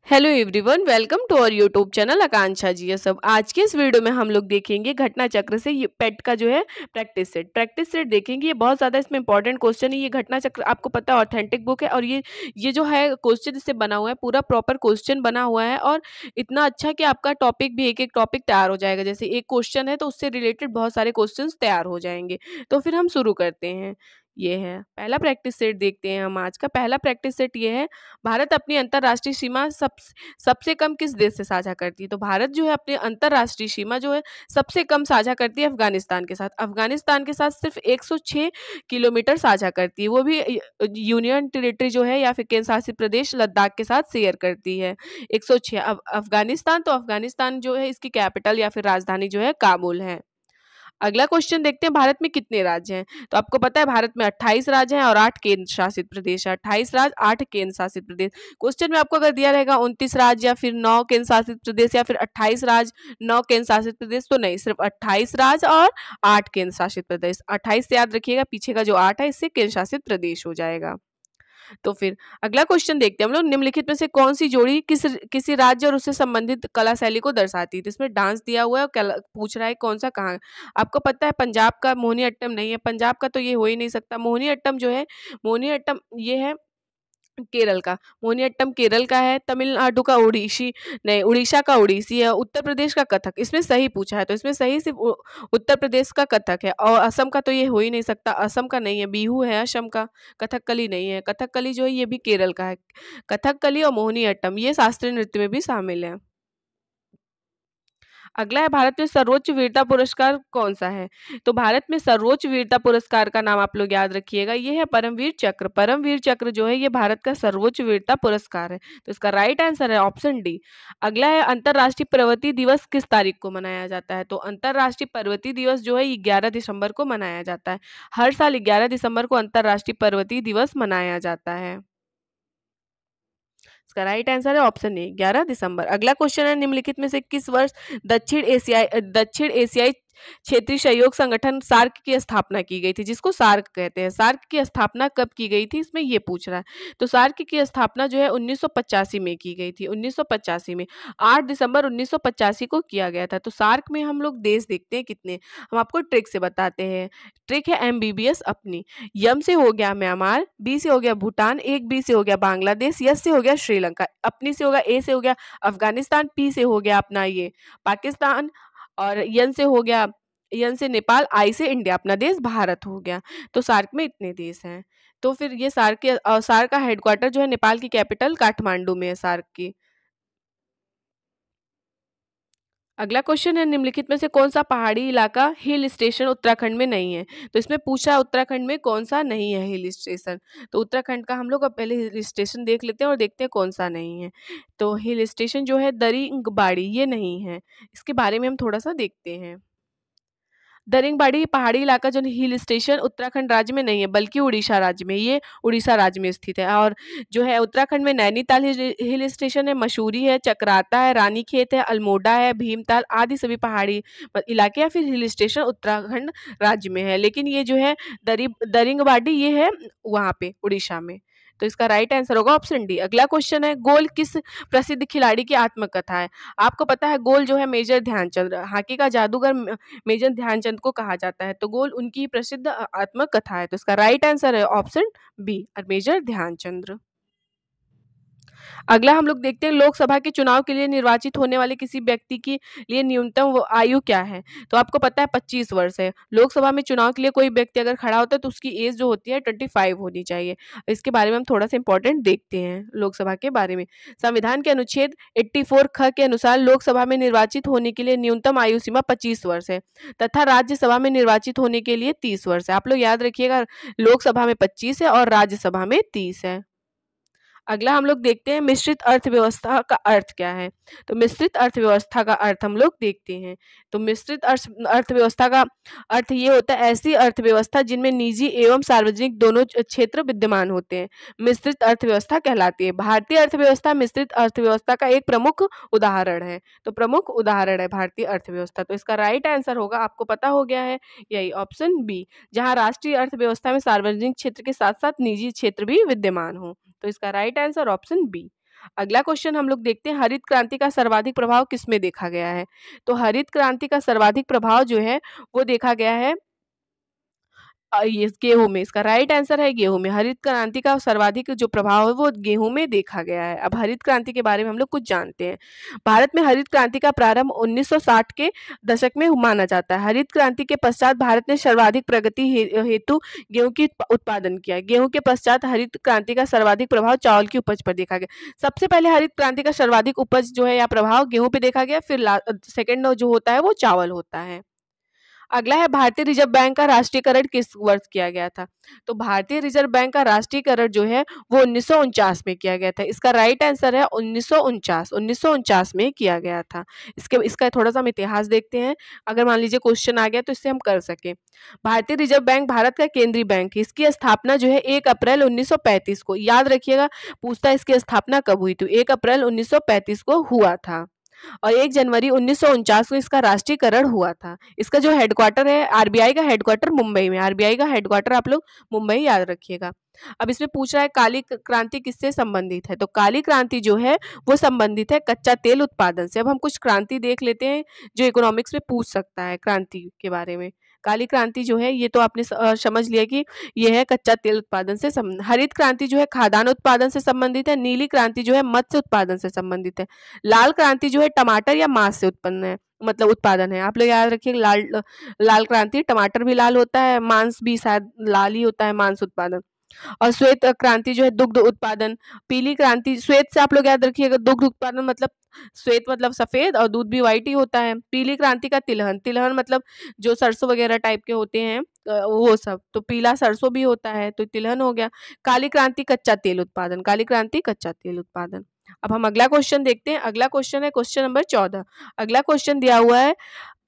Hello everyone, welcome to our YouTube channel Akanksha ji. ये सब आज के इस वीडियो में हम लोग देखेंगे घटना चक्र से ये पेट का जो है प्रैक्टिस सेट देखेंगे। ये बहुत ज़्यादा इसमें इंपॉर्टेंट क्वेश्चन है। ये घटना चक्र आपको पता है ऑथेंटिक बुक है और ये जो है क्वेश्चन इससे बना हुआ है, पूरा प्रॉपर क्वेश्चन बना हुआ है और इतना अच्छा कि आपका टॉपिक भी एक एक टॉपिक तैयार हो जाएगा। जैसे एक क्वेश्चन है तो उससे रिलेटेड बहुत सारे क्वेश्चन तैयार हो जाएंगे। तो फिर हम शुरू करते हैं। ये है पहला प्रैक्टिस सेट, देखते हैं हम आज का पहला प्रैक्टिस सेट। ये है भारत अपनी अंतर्राष्ट्रीय सीमा सबसे कम किस देश से साझा करती है। तो भारत जो है अपनी अंतर्राष्ट्रीय सीमा जो है सबसे कम साझा करती है अफगानिस्तान के साथ। अफगानिस्तान के साथ सिर्फ 106 किलोमीटर साझा करती है, वो भी यूनियन टेरिटरी जो है या फिर केंद्र शासित प्रदेश लद्दाख के साथ शेयर करती है 106। अब अफगानिस्तान, तो अफगानिस्तान जो है इसकी कैपिटल या फिर राजधानी जो है काबुल है। अगला क्वेश्चन देखते हैं, भारत में कितने राज्य हैं। तो आपको पता है भारत में 28 राज्य हैं और 8 केंद्र शासित प्रदेश है। 28 राज्य 8 केंद्र शासित प्रदेश। क्वेश्चन में आपको अगर दिया रहेगा 29 राज्य या फिर 9 केंद्र शासित प्रदेश या फिर 28 राज्य 9 केंद्र शासित प्रदेश, तो नहीं, सिर्फ 28 राज्य और 8 केंद्र शासित प्रदेश। 28 से याद रखिएगा, पीछे का जो 8 है इससे केंद्र शासित प्रदेश हो जाएगा। तो फिर अगला क्वेश्चन देखते हैं हम लोग, निम्नलिखित में से कौन सी जोड़ी किसी राज्य और उससे संबंधित कला शैली को दर्शाती है। तो इसमें डांस दिया हुआ है और पूछ रहा है कौन सा कहाँ। आपको पता है पंजाब का मोहिनी अट्टम नहीं है, पंजाब का तो ये हो ही नहीं सकता। मोहिनी अट्टम जो है, मोहिनी अट्टम ये है केरल का। मोहिनीअट्टम केरल का है। तमिलनाडु का उड़ीसी, नहीं, उड़ीसा का उड़ीसी है। उत्तर प्रदेश का कथक, इसमें सही पूछा है तो इसमें सही सिर्फ उत्तर प्रदेश का कथक है। और असम का तो ये हो ही नहीं सकता, असम का नहीं है। बिहू है असम का, कथकली नहीं है। कथकली जो है ये भी केरल का है। कथकली और मोहिनीअट्टम ये शास्त्रीय नृत्य में भी शामिल है। अगला है, भारत में सर्वोच्च वीरता पुरस्कार कौन सा है। तो भारत में सर्वोच्च वीरता पुरस्कार का नाम आप लोग याद रखिएगा, ये है परमवीर चक्र। परमवीर चक्र जो है ये भारत का सर्वोच्च वीरता पुरस्कार है। तो इसका राइट आंसर है ऑप्शन डी। अगला है, अंतर्राष्ट्रीय पर्वतीय दिवस किस तारीख को मनाया जाता है। तो अंतर्राष्ट्रीय पर्वतीय दिवस जो है 11 दिसंबर को मनाया जाता है। हर साल 11 दिसंबर को अंतर्राष्ट्रीय पर्वतीय दिवस मनाया जाता है। इसका राइट आंसर है ऑप्शन ए, 11 दिसंबर। अगला क्वेश्चन है, निम्नलिखित में से किस वर्ष दक्षिण एशियाई क्षेत्रीय सहयोग संगठन सार्क की स्थापना की गई थी, जिसको सार्क कहते हैं। सार्क की स्थापना कब की गई थी, इसमें ये पूछ रहा है। तो सार्क की स्थापना जो है 1985 में की गई थी। 1985 में 8 दिसंबर 1985 को किया गया था। तो सार्क में हम लोग देश देखते हैं कितने, हम आपको ट्रिक से बताते हैं। ट्रिक है MBBS अपनी। यम से हो गया म्यांमार, बी से हो गया भूटान, एक बी से हो गया बांग्लादेश, यस से हो गया श्रीलंका, अपनी से होगा ए से हो गया अफगानिस्तान, पी से हो गया अपना ये पाकिस्तान, और यन से नेपाल, आई से इंडिया, अपना देश भारत हो गया। तो सार्क में इतने देश हैं। तो फिर ये सार्क का हेडक्वार्टर जो है नेपाल की कैपिटल काठमांडू में है सार्क की। अगला क्वेश्चन है, निम्नलिखित में से कौन सा पहाड़ी इलाका हिल स्टेशन उत्तराखंड में नहीं है। तो इसमें पूछा है उत्तराखंड में कौन सा नहीं है हिल स्टेशन। तो उत्तराखंड का हम लोग अब पहले हिल स्टेशन देख लेते हैं और देखते हैं कौन सा नहीं है। तो हिल स्टेशन जो है दरिंगबाड़ी, ये नहीं है। इसके बारे में हम थोड़ा सा देखते हैं। दरिंगबाड़ी पहाड़ी इलाका जो हिल स्टेशन उत्तराखंड राज्य में नहीं है बल्कि उड़ीसा राज्य में, ये उड़ीसा राज्य में स्थित है। और जो है उत्तराखंड में नैनीताल हिल स्टेशन है, मसूरी है, चक्राता है, रानीखेत है, अल्मोड़ा है, भीमताल आदि सभी पहाड़ी इलाके या फिर हिल स्टेशन उत्तराखंड राज्य में है। लेकिन ये जो है दरिंगबाड़ी ये है वहाँ पे उड़ीसा में। तो इसका राइट आंसर होगा ऑप्शन डी। अगला क्वेश्चन है, गोल किस प्रसिद्ध खिलाड़ी की आत्मकथा है। आपको पता है गोल जो है मेजर ध्यानचंद, हॉकी का जादूगर मेजर ध्यानचंद को कहा जाता है। तो गोल उनकी प्रसिद्ध आत्मकथा है। तो इसका राइट आंसर है ऑप्शन बी, मेजर ध्यानचंद। अगला हम लोग देखते हैं, लोकसभा के चुनाव के लिए निर्वाचित होने वाले किसी व्यक्ति के लिए न्यूनतम आयु क्या है। तो आपको पता है 25 वर्ष है। लोकसभा में चुनाव के लिए कोई व्यक्ति अगर खड़ा होता है तो उसकी एज जो होती है 25 होनी चाहिए। इसके बारे में हम थोड़ा सा इंपॉर्टेंट देखते हैं लोकसभा के बारे में। संविधान के अनुच्छेद 84 ख के अनुसार लोकसभा में निर्वाचित होने के लिए न्यूनतम आयु सीमा 25 वर्ष है तथा राज्यसभा में निर्वाचित होने के लिए 30 वर्ष है। आप लोग याद रखिएगा, लोकसभा में 25 है और राज्यसभा में 30 है। अगला हम लोग देखते हैं, मिश्रित अर्थव्यवस्था का अर्थ क्या है। तो मिश्रित अर्थव्यवस्था का अर्थ हम लोग देखते हैं। तो मिश्रित अर्थव्यवस्था का अर्थ ये होता है, ऐसी अर्थव्यवस्था जिनमें निजी एवं सार्वजनिक दोनों क्षेत्र विद्यमान होते हैं, मिश्रित अर्थव्यवस्था कहलाती है। भारतीय अर्थव्यवस्था मिश्रित अर्थव्यवस्था का एक प्रमुख उदाहरण है। तो प्रमुख उदाहरण है भारतीय अर्थव्यवस्था। तो इसका राइट आंसर होगा, आपको पता हो गया है, यही ऑप्शन बी, जहाँ राष्ट्रीय अर्थव्यवस्था में सार्वजनिक क्षेत्र के साथ साथ निजी क्षेत्र भी विद्यमान हो। तो इसका राइट आंसर ऑप्शन बी। अगला क्वेश्चन हम लोग देखते हैं, हरित क्रांति का सर्वाधिक प्रभाव किसमें देखा गया है? तो हरित क्रांति का सर्वाधिक प्रभाव जो है वो देखा गया है ये गेहूँ में। इसका राइट आंसर है गेहूँ में। हरित क्रांति का सर्वाधिक जो प्रभाव है वो गेहूँ में देखा गया है। अब हरित क्रांति के बारे में हम लोग कुछ जानते हैं। भारत में हरित क्रांति का प्रारंभ 1960 के दशक में माना जाता है। हरित क्रांति के पश्चात भारत ने सर्वाधिक प्रगति हेतु गेहूं की उत्पादन किया। गेहूं के पश्चात हरित क्रांति का सर्वाधिक प्रभाव चावल की उपज पर देखा गया। सबसे पहले हरित क्रांति का सर्वाधिक उपज जो है या प्रभाव गेहूं पे देखा गया, फिर सेकेंड जो होता है वो चावल होता है। अगला है, भारतीय रिजर्व बैंक का राष्ट्रीयकरण किस वर्ष किया गया था? तो भारतीय रिजर्व बैंक का राष्ट्रीयकरण जो है वो 1949 में किया गया था। इसका राइट आंसर है 1949 में किया गया था। इसका थोड़ा सा हम इतिहास देखते हैं, अगर मान लीजिए क्वेश्चन आ गया तो इससे हम कर सके। भारतीय रिजर्व बैंक भारत का केंद्रीय बैंक है। इसकी स्थापना जो है 1 अप्रैल 1935 को, याद रखिएगा पूछता है इसकी स्थापना कब हुई थी। 1 अप्रैल 1935 को हुआ था और 1 जनवरी 1949 को इसका राष्ट्रीयकरण हुआ था। इसका जो हेडक्वार्टर है, आरबीआई का हेडक्वार्टर मुंबई में। आरबीआई का हेडक्वार्टर आप लोग मुंबई याद रखिएगा। अब इसमें पूछ रहा है काली क्रांति किससे संबंधित है? तो काली क्रांति जो है वो संबंधित है कच्चा तेल उत्पादन से। अब हम कुछ क्रांति देख लेते हैं जो इकोनॉमिक्स में पूछ सकता है क्रांति के बारे में। काली क्रांति जो है ये तो आपने समझ लिया कि ये है कच्चा तेल उत्पादन से हरित क्रांति जो है खाद्यान्न उत्पादन से संबंधित है। नीली क्रांति जो है मत्स्य उत्पादन से संबंधित है। लाल क्रांति जो है टमाटर या मांस से उत्पन्न है, मतलब उत्पादन है। आप लोग याद रखिए लाल क्रांति, टमाटर भी लाल होता है, मांस भी शायद लाल ही होता है, मांस उत्पादन। और श्वेत क्रांति जो है दुग्ध उत्पादन। पीली क्रांति, श्वेत से आप लोग याद रखिएगा दुग्ध उत्पादन, मतलब श्वेत मतलब सफेद और दूध भी व्हाइट ही होता है। पीली क्रांति का तिलहन, तिलहन मतलब जो सरसों वगैरह टाइप के होते हैं वो सब, तो पीला सरसों भी होता है तो तिलहन हो गया। काली क्रांति कच्चा तेल उत्पादन, काली क्रांति कच्चा तेल उत्पादन। अब हम अगला क्वेश्चन देखते हैं। अगला क्वेश्चन है क्वेश्चन नंबर 14। अगला क्वेश्चन दिया हुआ है,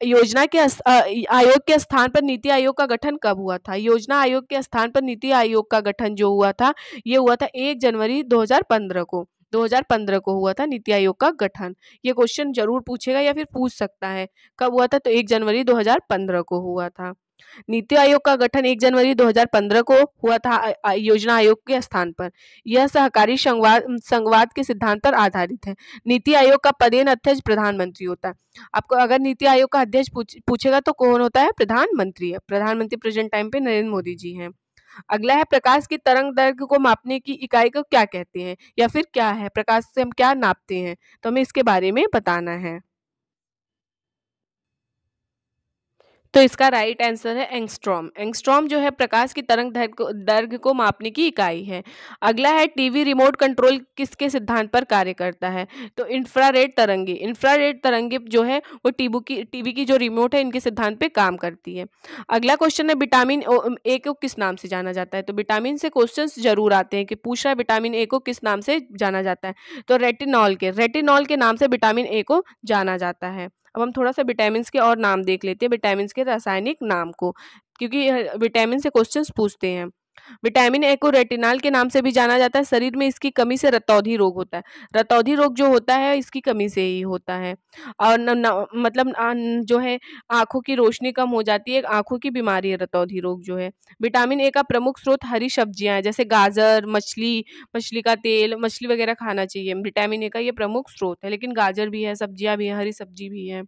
योजना के आयोग के स्थान पर नीति आयोग का गठन कब हुआ था? योजना आयोग के स्थान पर नीति आयोग का गठन जो हुआ था ये हुआ था 1 जनवरी 2015 को। 2015 को हुआ था नीति आयोग का गठन। ये क्वेश्चन जरूर पूछेगा या फिर पूछ सकता है कब हुआ था, तो 1 जनवरी 2015 को हुआ था। नीति आयोग का गठन 1 जनवरी 2015 को हुआ था योजना आयोग के स्थान पर। यह सहकारी संघवाद के सिद्धांत पर आधारित है। नीति आयोग का पदेन अध्यक्ष प्रधानमंत्री होता है। आपको अगर नीति आयोग का अध्यक्ष पूछेगा तो कौन होता है? प्रधानमंत्री है। प्रधानमंत्री प्रेजेंट टाइम पे नरेंद्र मोदी जी हैं। अगला है, प्रकाश की तरंग दैर्घ्य को मापने की इकाई को क्या कहते हैं या फिर क्या है? प्रकाश से हम क्या नापते हैं, तो हमें इसके बारे में बताना है। तो इसका राइट आंसर है एंगस्ट्रॉम। एंगस्ट्रॉम जो है प्रकाश की तरंग दैर्घ्य को मापने की इकाई है। अगला है, टीवी रिमोट कंट्रोल किसके सिद्धांत पर कार्य करता है? तो इंफ्रारेड तरंगे। इंफ्रारेड तरंगे जो है वो टीवी की जो रिमोट है इनके सिद्धांत पे काम करती है। अगला क्वेश्चन है, विटामिन ए को किस नाम से जाना जाता है? तो विटामिन से क्वेश्चंस जरूर आते हैं कि पूछ रहा है विटामिन ए को किस नाम से जाना जाता है, तो रेटिनॉल के नाम से विटामिन ए को जाना जाता है। अब हम थोड़ा सा विटामिन्स के और नाम देख लेते हैं, विटामिन्स के रासायनिक नाम को, क्योंकि विटामिन से क्वेश्चंस पूछते हैं। विटामिन ए को रेटिनॉल के नाम से भी जाना जाता है। शरीर में इसकी कमी से रतौंधी रोग होता है। रतौंधी रोग जो होता है इसकी कमी से ही होता है। और मतलब जो है आंखों की रोशनी कम हो जाती है, आंखों की बीमारी है रतौंधी रोग जो है। विटामिन ए का प्रमुख स्रोत हरी सब्जियां हैं, जैसे गाजर, मछली का तेल, मछली वगैरह खाना चाहिए। विटामिन ए का ये प्रमुख स्रोत है, लेकिन गाजर भी है, सब्जियां भी है, हरी सब्जी भी है।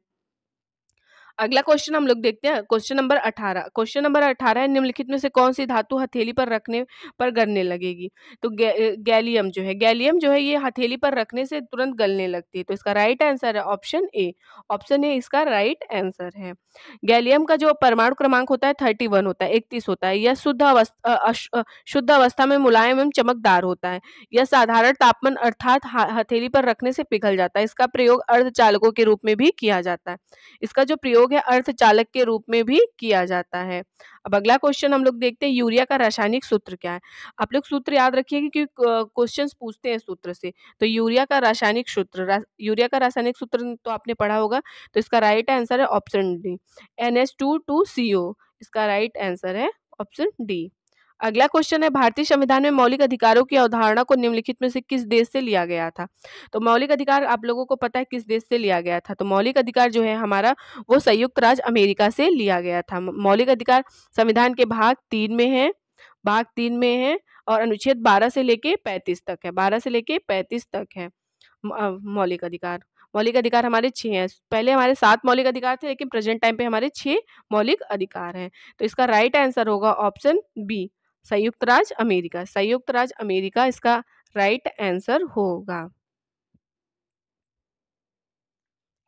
अगला क्वेश्चन हम लोग देखते हैं, क्वेश्चन नंबर 18। क्वेश्चन नंबर 18 है, निम्नलिखित में से कौन सी धातु हथेली पर रखने पर गलने लगेगी? तो गैलियम जो है ये हथेली पर रखने से तुरंत गलने लगती है। तो इसका राइट आंसर है ऑप्शन ए। ऑप्शन ए इसका राइट आंसर है। गैलियम का जो परमाणु क्रमांक होता है 31 होता है, 31 होता है। यह शुद्ध अवस्था में मुलायम एवं चमकदार होता है। यह साधारण तापमान अर्थात हथेली पर रखने से पिघल जाता है। इसका प्रयोग अर्धचालकों के रूप में भी किया जाता है। इसका जो प्रयोग है अर्धचालक के रूप में भी किया जाता है। अब अगला क्वेश्चन हम लोग देखते हैं, यूरिया का रासायनिक सूत्र क्या है? आप लोग सूत्र याद रखिए क्योंकि क्वेश्चंस पूछते हैं सूत्र से। तो यूरिया का रासायनिक सूत्र तो आपने पढ़ा होगा। तो इसका राइट आंसर है ऑप्शन डी, NH2CO। इसका राइट आंसर है ऑप्शन डी। अगला क्वेश्चन है, भारतीय संविधान में मौलिक अधिकारों की अवधारणा को निम्नलिखित में से किस देश से लिया गया था? तो मौलिक अधिकार आप लोगों को पता है किस देश से लिया गया था? तो मौलिक अधिकार जो है हमारा वो संयुक्त राज्य अमेरिका से लिया गया था। मौलिक अधिकार संविधान के भाग 3 में है और अनुच्छेद 12 से लेके 35 तक है। 12 से लेके 35 तक है। मौलिक अधिकार। मौलिक अधिकार हमारे 6 हैं। पहले हमारे 7 मौलिक अधिकार थे, लेकिन प्रेजेंट टाइम पे हमारे 6 मौलिक अधिकार हैं। तो इसका राइट आंसर होगा ऑप्शन बी, संयुक्त राज्य अमेरिका। संयुक्त राज्य अमेरिका इसका राइट आंसर होगा।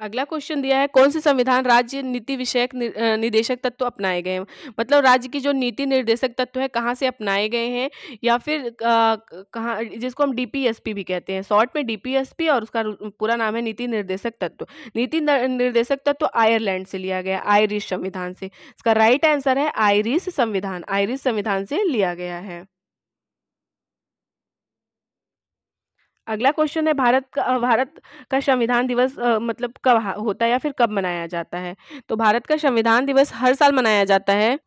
अगला क्वेश्चन दिया है, कौन से संविधान राज्य नीति विषयक निर्देशक तत्व अपनाए गए हैं? मतलब राज्य की जो नीति निर्देशक तत्व है कहाँ से अपनाए गए हैं, या फिर कहाँ, जिसको हम डीपीएसपी भी कहते हैं, शॉर्ट में डीपीएसपी, और उसका पूरा नाम है नीति निर्देशक तत्व। नीति निर्देशक तत्व आयरलैंड से लिया गया, आयरिश संविधान से। इसका राइट आंसर है आयरिश संविधान, आयरिश संविधान से लिया गया है। अगला क्वेश्चन है, भारत का संविधान दिवस मतलब कब होता है या फिर कब मनाया जाता है? तो भारत का संविधान दिवस हर साल मनाया जाता है।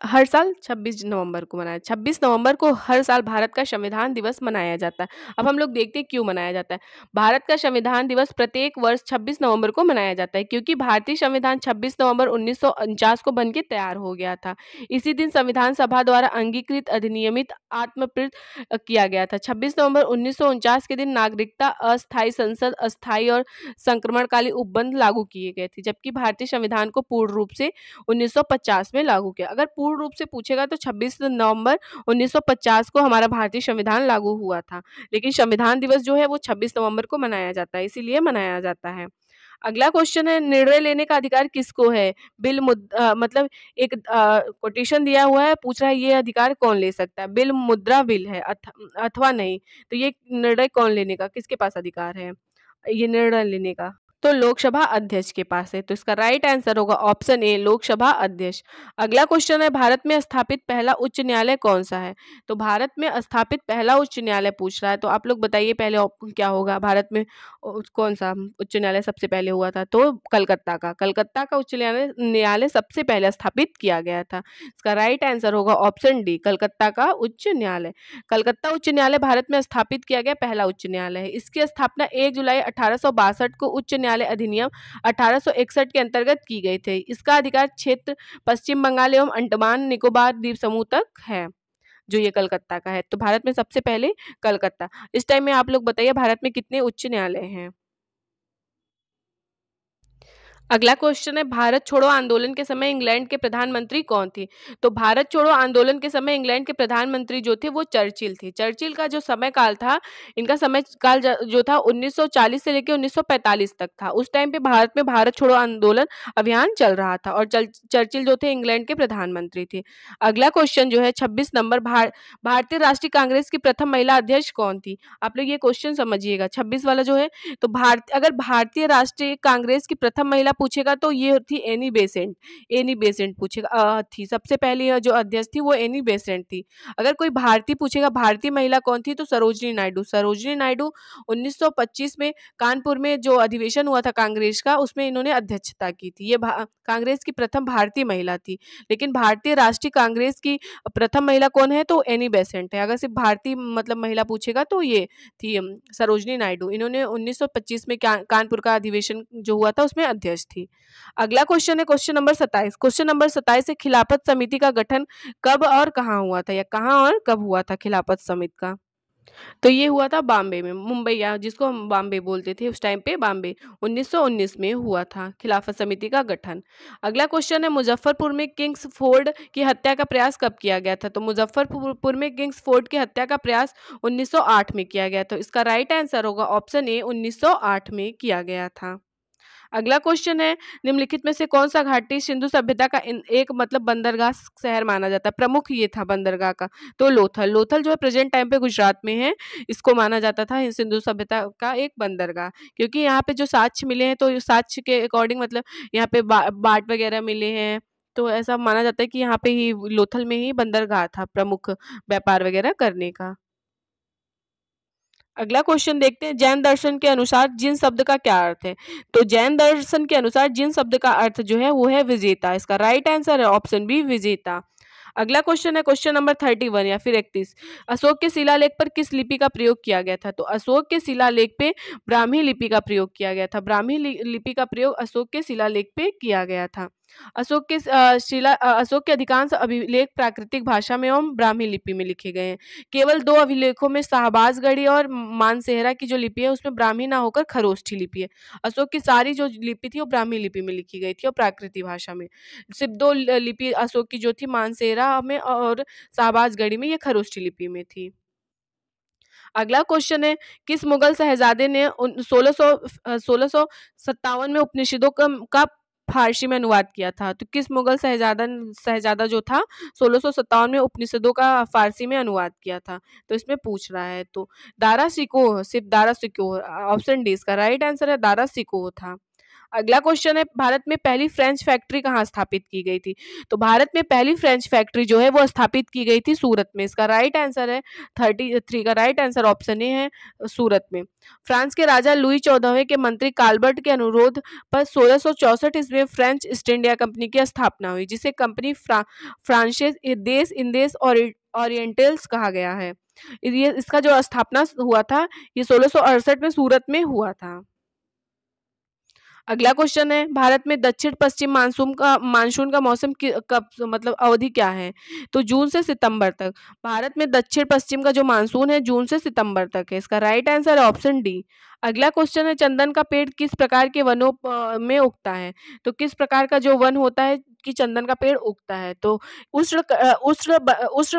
हर साल 26 नवंबर को मनाया, 26 नवंबर को हर साल भारत का संविधान दिवस मनाया जाता है। अब हम लोग देखते हैं क्यों मनाया जाता है। भारत का संविधान दिवस प्रत्येक वर्ष 26 नवंबर को मनाया जाता है, क्योंकि भारतीय संविधान 26 नवंबर 1949 को बनके तैयार हो गया था। इसी दिन संविधान सभा द्वारा अंगीकृत अधिनियमित आत्मप्रीत किया गया था। 26 नवंबर 1949 के दिन नागरिकता, अस्थायी संसद, अस्थायी और संक्रमणकालीन उपबंध लागू किए गए थे, जबकि भारतीय संविधान को पूर्ण रूप से 1950 में लागू किया। अगर पूर्ण रूप से पूछेगा तो 26 नवंबर 1950 को हमारा भारतीय संविधान लागू हुआ था, लेकिन संविधान दिवस जो है वो 26 नवंबर को मनाया जाता है, इसीलिए मनाया जाता है। अगला क्वेश्चन है, निर्णय लेने का अधिकार किसको है? मतलब एक कोटेशन दिया हुआ है, पूछ रहा है ये अधिकार कौन ले सकता है? बिल मुद्रा बिल है अथवा नहीं, तो ये निर्णय कौन लेने का, किसके पास अधिकार है ये निर्णय लेने का? तो लोकसभा अध्यक्ष के पास है। तो इसका राइट आंसर होगा ऑप्शन ए, लोकसभा अध्यक्ष। अगला क्वेश्चन है, भारत में स्थापित पहला उच्च न्यायालय कौन सा है? तो भारत में स्थापित पहला उच्च न्यायालय पूछ रहा है, तो आप लोग बताइए पहले क्या होगा, भारत में कौन सा उच्च न्यायालय सबसे पहले हुआ था? तो कलकत्ता का उच्च न्यायालय सबसे पहले स्थापित किया गया था। इसका राइट आंसर होगा ऑप्शन डी, कलकत्ता का उच्च न्यायालय। कलकत्ता उच्च न्यायालय भारत में स्थापित किया गया पहला उच्च न्यायालय है। इसकी स्थापना 1 जुलाई 1862 को उच्च न्यायालय अधिनियम 1861 के अंतर्गत की गई थी। इसका अधिकार क्षेत्र पश्चिम बंगाल एवं अंडमान निकोबार द्वीप समूह तक है, जो ये कलकत्ता का है। तो भारत में सबसे पहले कलकत्ता। इस टाइम में आप लोग बताइए भारत में कितने उच्च न्यायालय हैं? अगला क्वेश्चन है, भारत छोड़ो आंदोलन के समय इंग्लैंड के प्रधानमंत्री कौन थे? तो भारत छोड़ो आंदोलन के समय इंग्लैंड के प्रधानमंत्री जो थे वो चर्चिल थे। चर्चिल का जो समय काल था, इनका समय काल जो था 1940 से लेकर 1945 तक था। उस टाइम पे भारत में भारत छोड़ो आंदोलन अभियान चल रहा था, और चर्चिल जो थे इंग्लैंड के प्रधानमंत्री थे। अगला क्वेश्चन जो है 26 नंबर, भारतीय राष्ट्रीय कांग्रेस की प्रथम महिला अध्यक्ष कौन थी? आप लोग ये क्वेश्चन समझिएगा, 26 वाला जो है। तो अगर भारतीय राष्ट्रीय कांग्रेस की प्रथम महिला पूछेगा तो ये थी एनी बेसेंट। एनी बेसेंट पूछेगा, थी सबसे पहली जो अध्यक्ष थी वो एनी बेसेंट थी। अगर कोई भारतीय पूछेगा भारतीय महिला कौन थी, तो सरोजनी नायडू। सरोजनी नायडू 1925 में कानपुर में जो अधिवेशन हुआ था कांग्रेस का, उसमें इन्होंने अध्यक्षता की थी। ये कांग्रेस की प्रथम भारतीय महिला थी। लेकिन भारतीय राष्ट्रीय कांग्रेस की प्रथम महिला कौन है? तो एनी बेसेंट है। अगर सिर्फ भारतीय मतलब महिला पूछेगा तो ये थी सरोजनी नायडू। इन्होंने 1925 में कानपुर का अधिवेशन जो हुआ था उसमें अध्यक्ष थी। अगला क्वेश्चन है क्वेश्चन नंबर 27। क्वेश्चन नंबर 27 है, खिलाफत समिति का गठन कब और कहाँ हुआ था, या कहाँ और कब हुआ था खिलाफत समिति का? तो ये हुआ था बॉम्बे में, मुंबई या जिसको हम बॉम्बे बोलते थे उस टाइम पे, बॉम्बे 1919 में हुआ था खिलाफत समिति का गठन। अगला क्वेश्चन है, मुजफ्फरपुर में किंग्स फोर्ड की हत्या का प्रयास कब किया गया था? तो मुजफ्फरपुर में किंग्स फोर्ड की हत्या का प्रयास 1908 में किया गया। तो इसका राइट आंसर होगा ऑप्शन ए, 1908 में किया गया था। अगला क्वेश्चन है, निम्नलिखित में से कौन सा घाटी सिंधु सभ्यता का एक मतलब बंदरगाह शहर माना जाता है? प्रमुख ये था बंदरगाह का, तो लोथल। लोथल जो है प्रेजेंट टाइम पे गुजरात में है। इसको माना जाता था सिंधु सभ्यता का एक बंदरगाह, क्योंकि यहाँ पे जो साक्ष्य मिले हैं, तो साक्ष्य के अकॉर्डिंग मतलब यहाँ पे बाट वगैरह मिले हैं, तो ऐसा माना जाता है कि यहाँ पे ही लोथल में ही बंदरगाह था प्रमुख व्यापार वगैरह करने का। अगला क्वेश्चन देखते हैं, जैन दर्शन के अनुसार जिन शब्द का क्या अर्थ है? तो जैन दर्शन के अनुसार जिन शब्द का अर्थ जो है वो है विजेता। इसका राइट आंसर है ऑप्शन बी, विजेता। अगला क्वेश्चन है क्वेश्चन नंबर 31 या फिर 31। अशोक के शिलालेख पर किस लिपि का प्रयोग किया गया था? तो अशोक के शिलालेख पे ब्राह्मी लिपि का प्रयोग किया गया था। ब्राह्मी लिपि का प्रयोग अशोक के शिलालेख पे किया गया था। अशोक के अधिकांश अभिलेख प्राकृतिक भाषा में एवं ब्राह्मी लिपि में लिखे गए हैं। केवल 2 अभिलेखों में शाहबाजगढ़ी और मानसेहरा की जो लिपि है उसमें ब्राह्मी ना होकर खरोष्ठी लिपि है। अशोक की सारी जो लिपि थी वो ब्राह्मी लिपि में लिखी गई थी और प्राकृतिक भाषा में। सिर्फ 2 लिपि अशोक की जो थी मानसेहरा में और शाहबाजगढ़ी में, ये खरोष्ठी लिपि में थी। अगला क्वेश्चन है, किस मुगल शहजादे ने 1657 में उपनिषदों का फारसी में अनुवाद किया था? तो किस मुगल शहजादा जो था 1657 में उपनिषदों का फारसी में अनुवाद किया था? तो इसमें पूछ रहा है। तो दारा शिकोह, सिर्फ दारा शिकोह, ऑप्शन डी इसका राइट आंसर है, दारा शिकोह था। अगला क्वेश्चन है, भारत में पहली फ्रेंच फैक्ट्री कहाँ स्थापित की गई थी? तो भारत में पहली फ्रेंच फैक्ट्री जो है वो स्थापित की गई थी सूरत में। इसका राइट आंसर है 33 का राइट आंसर ऑप्शन ए है, सूरत में। फ्रांस के राजा लुई 14वें के मंत्री काल्बर्ट के अनुरोध पर 1664 ईस्वी में फ्रेंच ईस्ट इंडिया कंपनी की स्थापना हुई, जिसे कंपनी फ्रांसेस देश इंदेश और ओरिएंटल्स कहा गया है। ये इसका जो स्थापना हुआ था ये 1668 में सूरत में हुआ था। अगला क्वेश्चन है, भारत में दक्षिण पश्चिम मानसून का मौसम कब मतलब अवधि क्या है? तो जून से सितंबर तक। भारत में दक्षिण पश्चिम का जो मानसून है जून से सितंबर तक है। इसका राइट आंसर है ऑप्शन डी। अगला क्वेश्चन है, चंदन का पेड़ किस प्रकार के वनों में उगता है? तो किस प्रकार का जो वन होता है कि चंदन का पेड़ उगता है? तो उष्ण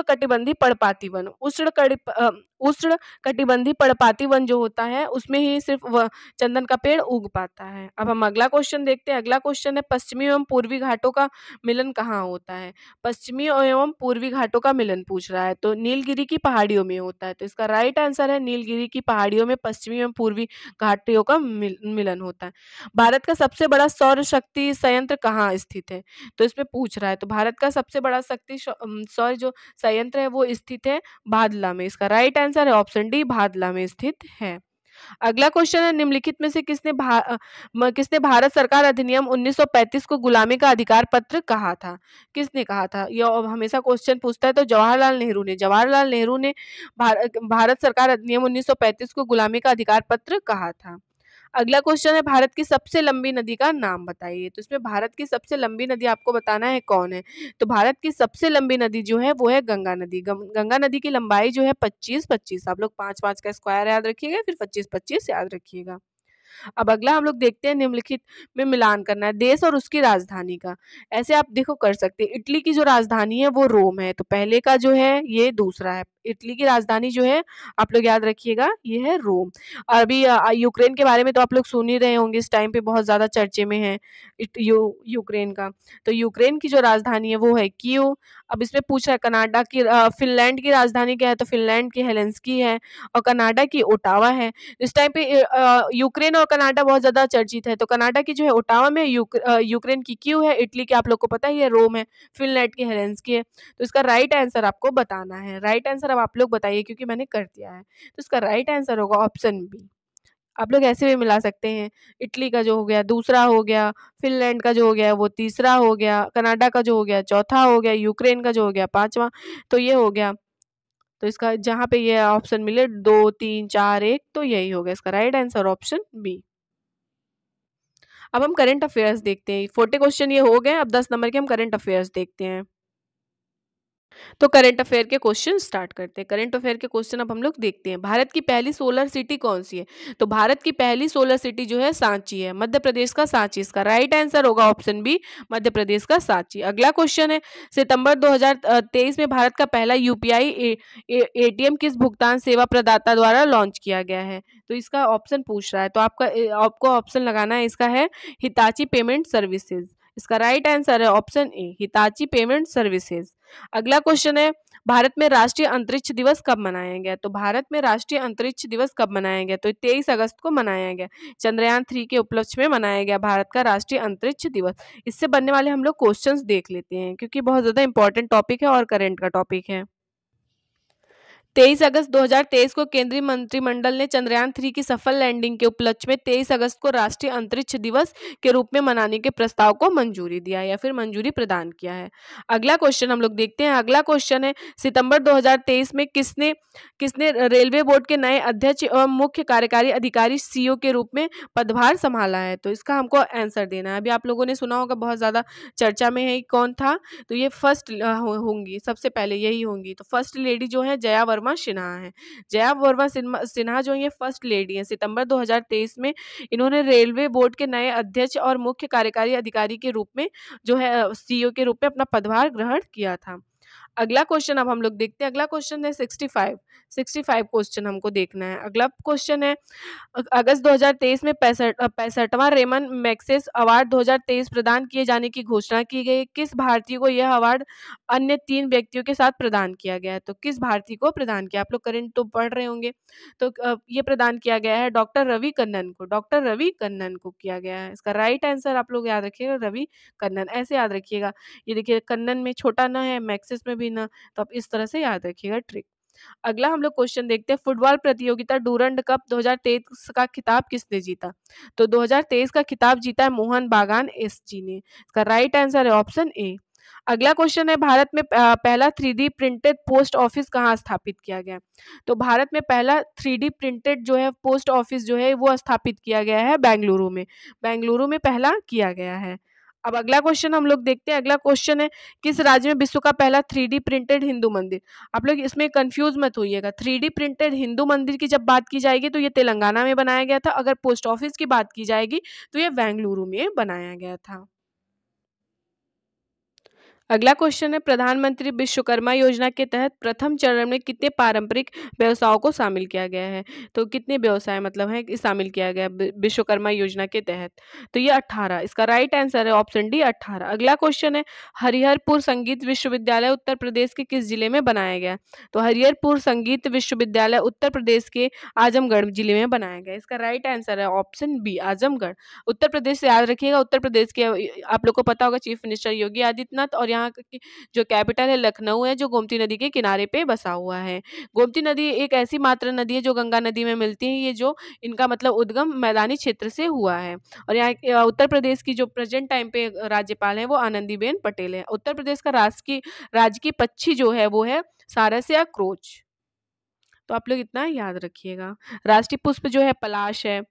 कटिबंधी पर्णपाती वन, उष्ण कटिबंधी पर्णपाती वन जो होता है उसमें ही सिर्फ चंदन का पेड़ उग पाता है। अब हम अगला क्वेश्चन देखते हैं। अगला क्वेश्चन है, पश्चिमी एवं पूर्वी घाटों का मिलन कहाँ होता है? पश्चिमी एवं पूर्वी घाटों का मिलन पूछ रहा है, तो नीलगिरी की पहाड़ियों में होता है। तो इसका राइट आंसर है, नीलगिरी की पहाड़ियों में पश्चिमी एवं पूर्वी घाटियों का मिलन होता है। भारत का सबसे बड़ा सौर शक्ति संयंत्र कहाँ स्थित है? तो इसमें पूछ रहा है। तो भारत का सबसे बड़ा सौर जो संयंत्र है वो स्थित है भादला में। इसका राइट आंसर है ऑप्शन डी, भादला में स्थित है। अगला क्वेश्चन है, निम्नलिखित में से किसने भारत सरकार अधिनियम 1935 को गुलामी का अधिकार पत्र कहा था? किसने कहा था? यह हमेशा क्वेश्चन पूछता है। तो जवाहरलाल नेहरू ने भारत सरकार अधिनियम 1935 को गुलामी का अधिकार पत्र कहा था। अगला क्वेश्चन है, भारत की सबसे लंबी नदी का नाम बताइए। तो इसमें भारत की सबसे लंबी नदी आपको बताना है कौन है। तो भारत की सबसे लंबी नदी जो है वो है गंगा नदी। गंगा नदी की लंबाई जो है 25-25, आप लोग 5-5 का स्क्वायर याद रखिएगा, फिर 25-25 याद रखिएगा। अब अगला हम लोग देखते हैं, निम्नलिखित में मिलान करना है देश और उसकी राजधानी का। ऐसे आप देखो कर सकते हैं। इटली की जो राजधानी है वो रोम है, तो पहले का जो है ये दूसरा है। इटली की राजधानी जो है आप लोग याद रखिएगा ये है रोम। और अभी यूक्रेन के बारे में तो आप लोग सुन ही रहे होंगे, इस टाइम पे बहुत ज़्यादा चर्चे में है यूक्रेन का। तो यूक्रेन की जो राजधानी है वो है कीव। अब इसमें पूछ रहा है कनाडा की फिनलैंड की राजधानी क्या है? तो फिनलैंड की हेलेंस्की है और कनाडा की ओटावा है। इस टाइम पे यूक्रेन और कनाडा बहुत ज़्यादा चर्चित है। तो कनाडा की जो है ओटावा में, यूक्रेन की कीव है, इटली की आप लोग को पता ही है रोम है, फिनलैंड की हेलेंस्की है। तो इसका राइट आंसर आपको बताना है। राइट आंसर अब आप लोग बताइए क्योंकि मैंने कर दिया है। तो इसका राइट आंसर होगा ऑप्शन बी। आप लोग ऐसे भी मिला सकते हैं। इटली का जो हो गया दूसरा हो गया, फिनलैंड का जो हो गया वो तीसरा हो गया, कनाडा का जो हो गया चौथा हो गया, यूक्रेन का जो हो गया पांचवा। तो ये हो गया। तो इसका जहाँ पे ये ऑप्शन मिले 2, 3, 4, 1, तो यही होगा इसका राइट आंसर ऑप्शन बी। अब हम करंट अफेयर्स देखते हैं। 40 क्वेश्चन ये हो गए। अब 10 नंबर के हम करंट अफेयर्स देखते हैं। तो करंट अफेयर के क्वेश्चन स्टार्ट करते हैं। करंट अफेयर के क्वेश्चन अब हम लोग देखते हैं। भारत की पहली सोलर सिटी कौन सी है? तो भारत की पहली सोलर सिटी जो है सांची है, मध्य प्रदेश का सांची। इसका राइट आंसर होगा ऑप्शन बी, मध्य प्रदेश का सांची। अगला क्वेश्चन है, सितंबर 2023 में भारत का पहला यूपीआई एटीएम किस भुगतान सेवा प्रदाता द्वारा लॉन्च किया गया है? तो इसका ऑप्शन पूछ रहा है। तो आपको ऑप्शन लगाना है, इसका है हिताची पेमेंट सर्विसेज। इसका राइट आंसर है option A, Hitachi payment services. अगला क्वेश्चन है, भारत में राष्ट्रीय अंतरिक्ष दिवस कब मनाया गया? तो भारत में राष्ट्रीय अंतरिक्ष दिवस कब मनाया गया? तो 23 अगस्त को मनाया गया। चंद्रयान 3 के उपलक्ष्य में मनाया गया भारत का राष्ट्रीय अंतरिक्ष दिवस। इससे बनने वाले हम लोग क्वेश्चंस देख लेते हैं क्योंकि बहुत ज्यादा इंपॉर्टेंट टॉपिक है और करंट का टॉपिक है। 23 अगस्त 2023 को केंद्रीय मंत्रिमंडल ने चंद्रयान 3 की सफल लैंडिंग के उपलक्ष्य में 23 अगस्त को राष्ट्रीय अंतरिक्ष दिवस के रूप में मनाने के प्रस्ताव को मंजूरी दिया या फिर मंजूरी प्रदान किया है। अगला क्वेश्चन हम लोग देखते हैं। अगला क्वेश्चन है, सितंबर 2023 में किसने किसने रेलवे बोर्ड के नए अध्यक्ष एवं मुख्य कार्यकारी अधिकारी सीईओ के रूप में पदभार संभाला है? तो इसका हमको आंसर देना है। अभी आप लोगों ने सुना होगा, बहुत ज्यादा चर्चा में है, कौन था? तो ये फर्स्ट होंगी, सबसे पहले यही होंगी। तो फर्स्ट लेडी जो है जया वर्मा सिन्हा है। जया वर्मा सिन्हा जो ये फर्स्ट लेडी है। सितंबर 2023 में इन्होंने रेलवे बोर्ड के नए अध्यक्ष और मुख्य कार्यकारी अधिकारी के रूप में जो है सीईओ के रूप में अपना पदभार ग्रहण किया था। अगला क्वेश्चन अब हम लोग देखते हैं। अगला क्वेश्चन है 65 क्वेश्चन हमको देखना है। अगला क्वेश्चन है, अगस्त 2023 में 65वां रेमन मैग्सेसे अवार्ड 2023 प्रदान किए जाने की घोषणा की गई। किस भारतीय को यह अवार्ड अन्य 3 व्यक्तियों के साथ प्रदान किया गया है? तो किस भारतीय को प्रदान किया? आप लोग करंट तो पढ़ रहे होंगे। तो ये प्रदान किया गया है डॉक्टर रवि कन्नन को। डॉक्टर रवि कन्नन को किया गया है। इसका राइट आंसर आप लोग याद रखिएगा, रवि कन्नन। ऐसे याद रखिएगा, ये देखिए कन्नन में छोटा न है, मैक्सिस में भी न, तो आप इस तरह से याद रखिएगा ट्रिक। अगला हम लोग क्वेश्चन देखते हैं, फुटबॉल प्रतियोगिता डूरंड कप 2023 का खिताब किसने जीता? तो 2023 का खिताब जीता है मोहन बागान एसजी ने। इसका राइट आंसर है ऑप्शन ए। अगला क्वेश्चन है, भारत में पहला 3D प्रिंटेड पोस्ट ऑफिस कहाँ स्थापित किया गया? तो भारत में पहला 3D प्रिंटेड जो है पोस्ट ऑफिस जो है वो स्थापित किया गया है बेंगलुरु में। बेंगलुरु में पहला किया गया है। अब अगला क्वेश्चन हम लोग देखते हैं। अगला क्वेश्चन है, किस राज्य में विश्व का पहला 3D प्रिंटेड हिंदू मंदिर? आप लोग इसमें कंफ्यूज मत होइएगा। 3D प्रिंटेड हिंदू मंदिर की जब बात की जाएगी तो ये तेलंगाना में बनाया गया था। अगर पोस्ट ऑफिस की बात की जाएगी तो ये बेंगलुरु में बनाया गया था। अगला क्वेश्चन है, प्रधानमंत्री विश्वकर्मा योजना के तहत प्रथम चरण में कितने पारंपरिक व्यवसायों को शामिल किया गया है? तो कितने व्यवसाय मतलब है कि शामिल किया गया विश्वकर्मा योजना के तहत? तो ये 18। इसका राइट आंसर है ऑप्शन डी 18। अगला क्वेश्चन है, हरिहरपुर संगीत विश्वविद्यालय उत्तर प्रदेश के किस जिले में बनाया गया? तो हरिहरपुर संगीत विश्वविद्यालय उत्तर प्रदेश के आजमगढ़ जिले में बनाया गया। इसका राइट आंसर है ऑप्शन बी आजमगढ़। उत्तर प्रदेश से याद रखिएगा, उत्तर प्रदेश के आप लोग को पता होगा चीफ मिनिस्टर योगी आदित्यनाथ, और यहाँ की जो कैपिटल है लखनऊ है, जो गोमती नदी के किनारे पे बसा हुआ है। गोमती नदी एक ऐसी मात्र नदी है जो गंगा नदी में मिलती है। ये जो इनका मतलब उद्गम मैदानी क्षेत्र से हुआ है। और यहाँ उत्तर प्रदेश की जो प्रेजेंट टाइम पे राज्यपाल है वो आनंदीबेन पटेल है। उत्तर प्रदेश का राजकीय पक्षी जो है वो है सारस या क्रोच। तो आप लोग इतना याद रखिएगा। राष्ट्रीय पुष्प जो है पलाश है।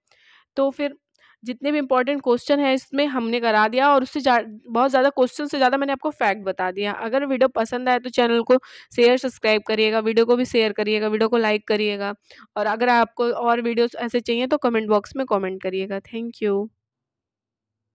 तो फिर जितने भी इंपॉर्टेंट क्वेश्चन है इसमें हमने करा दिया, और उससे बहुत ज़्यादा क्वेश्चन से ज़्यादा मैंने आपको फैक्ट बता दिया। अगर वीडियो पसंद आए तो चैनल को शेयर सब्सक्राइब करिएगा, वीडियो को भी शेयर करिएगा, वीडियो को लाइक करिएगा, और अगर आपको और वीडियोस ऐसे चाहिए तो कमेंट बॉक्स में कमेंट करिएगा। Thank you.